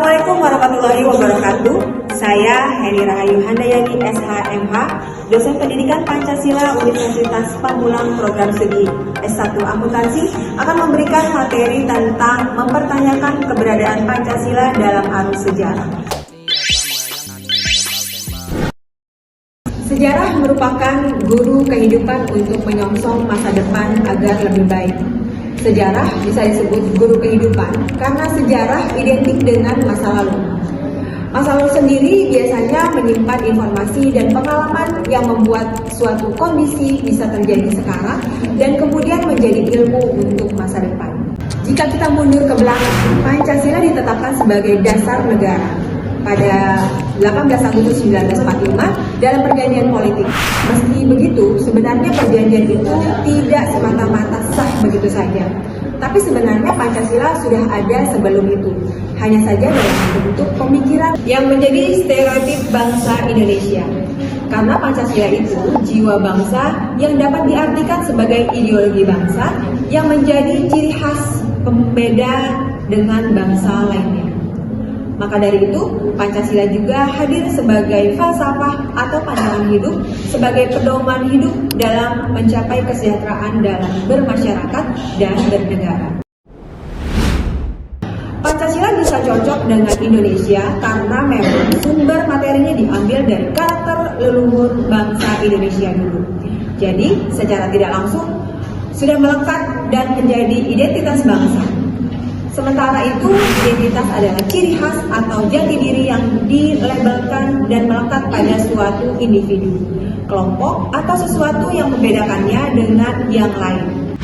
Assalamualaikum warahmatullahi wabarakatuh. Saya Heni Rahayu Handayani SHMH, dosen pendidikan Pancasila Universitas Pamulang Program Studi S1 Akuntansi, akan memberikan materi tentang mempertanyakan keberadaan Pancasila dalam arus sejarah. Sejarah merupakan guru kehidupan untuk menyongsong masa depan agar lebih baik. Sejarah bisa disebut guru kehidupan karena sejarah identik dengan masa lalu. Masa lalu sendiri biasanya menyimpan informasi dan pengalaman yang membuat suatu kondisi bisa terjadi sekarang dan kemudian menjadi ilmu untuk masa depan. Jika kita mundur ke belakang, Pancasila ditetapkan sebagai dasar negara pada 18 Agustus 1945 dalam perjanjian politik. Meski begitu, sebenarnya perjanjian itu tidak semata-mata sah begitu saja. Tapi sebenarnya Pancasila sudah ada sebelum itu, hanya saja dalam bentuk pemikiran yang menjadi stereotip bangsa Indonesia. Karena Pancasila itu jiwa bangsa yang dapat diartikan sebagai ideologi bangsa yang menjadi ciri khas pembeda dengan bangsa lainnya. Maka dari itu, Pancasila juga hadir sebagai falsafah atau pandangan hidup, sebagai pedoman hidup dalam mencapai kesejahteraan dalam bermasyarakat dan bernegara. Pancasila bisa cocok dengan Indonesia karena memang sumber materinya diambil dari karakter leluhur bangsa Indonesia dulu. Jadi, secara tidak langsung, sudah melekat dan menjadi identitas bangsa. Sementara itu, identitas adalah ciri khas atau jati diri yang dilabelkan dan melekat pada suatu individu, kelompok, atau sesuatu yang membedakannya dengan yang lain.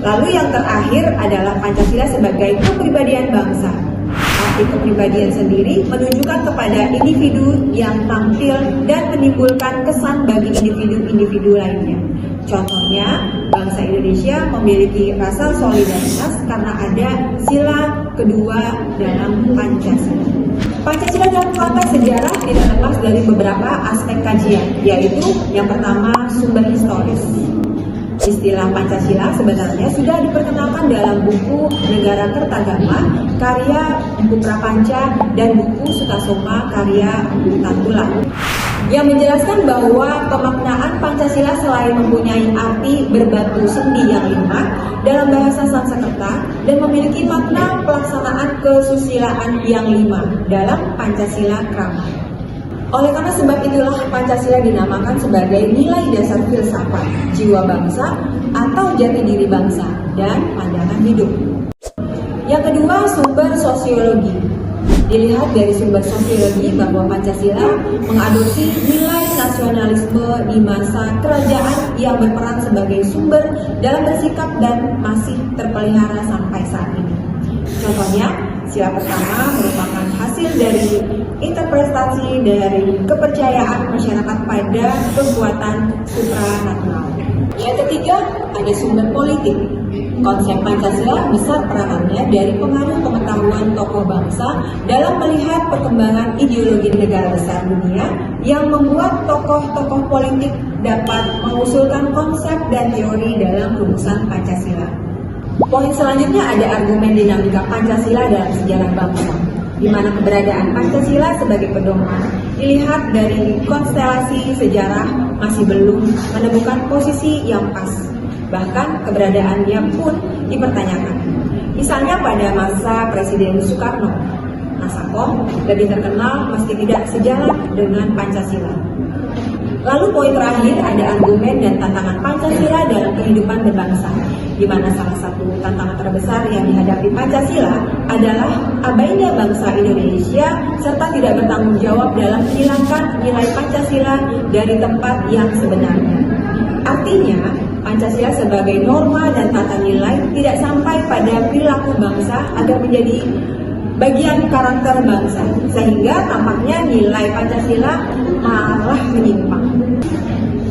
Lalu yang terakhir adalah Pancasila sebagai kepribadian bangsa. Arti kepribadian sendiri menunjukkan kepada individu yang tampil dan menimbulkan kesan bagi individu-individu lainnya. Contohnya, bangsa Indonesia memiliki rasa solidaritas karena ada sila kedua dalam Pancasila. Pancasila dalam konteks sejarah tidak lepas dari beberapa aspek kajian, yaitu yang pertama sumber historis. Istilah Pancasila sebenarnya sudah diperkenalkan dalam buku Negara Kertagama karya Buku Prapanca dan buku Sutasoma karya Tantula, yang menjelaskan bahwa pemaknaan Pancasila selain mempunyai arti berbatu sendi yang 5 dalam bahasa Sanskerta dan memiliki makna pelaksanaan kesusilaan yang 5 dalam Pancasila Krama. Oleh karena sebab itulah Pancasila dinamakan sebagai nilai dasar filsafat, jiwa bangsa atau jati diri bangsa dan pandangan hidup. Yang kedua, sumber sosiologi. Dilihat dari sumber sosiologi bahwa Pancasila mengadopsi nilai nasionalisme di masa kerajaan yang berperan sebagai sumber dalam bersikap dan masih terpelihara sampai saat ini. Contohnya, sila pertama merupakan hasil dari interpretasi dari kepercayaan masyarakat pada kekuatan supranatural. Yang ketiga, ada sumber politik. Konsep Pancasila besar peranannya dari pengaruh pengetahuan tokoh bangsa dalam melihat perkembangan ideologi negara besar dunia yang membuat tokoh-tokoh politik dapat mengusulkan konsep dan teori dalam rumusan Pancasila. Poin selanjutnya ada argumen dinamika Pancasila dalam sejarah bangsa, di mana keberadaan Pancasila sebagai pedoman dilihat dari konstelasi sejarah masih belum menemukan posisi yang pas. Bahkan keberadaannya pun dipertanyakan. Misalnya pada masa Presiden Soekarno, Nasakom lebih terkenal meski tidak sejalan dengan Pancasila. Lalu poin terakhir ada argumen dan tantangan Pancasila dalam kehidupan berbangsa, di mana salah satu tantangan terbesar yang dihadapi Pancasila adalah abainya bangsa Indonesia serta tidak bertanggung jawab dalam menghilangkan nilai Pancasila dari tempat yang sebenarnya. Artinya, Pancasila sebagai norma dan tata nilai tidak sampai pada perilaku bangsa agar menjadi bagian karakter bangsa, sehingga tampaknya nilai Pancasila malah menyimpang.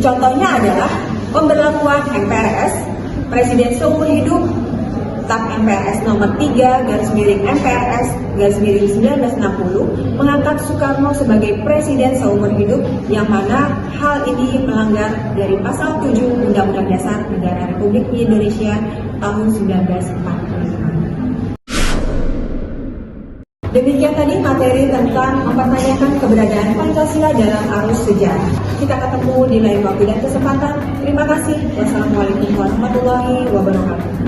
Contohnya adalah pemberlakuan MPRS, Presiden seumur hidup, TAP MPRS nomor 3/MPRS/1960 mengangkat Soekarno sebagai Presiden seumur hidup, yang mana hal ini melanggar dari pasal 7 Undang-Undang Dasar Negara Republik Indonesia tahun 1945. Demikian tadi materi tentang mempertanyakan keberadaan Pancasila dalam arus sejarah. Kita ketemu di lain waktu dan kesempatan. Terima kasih. Wassalamualaikum warahmatullahi wabarakatuh.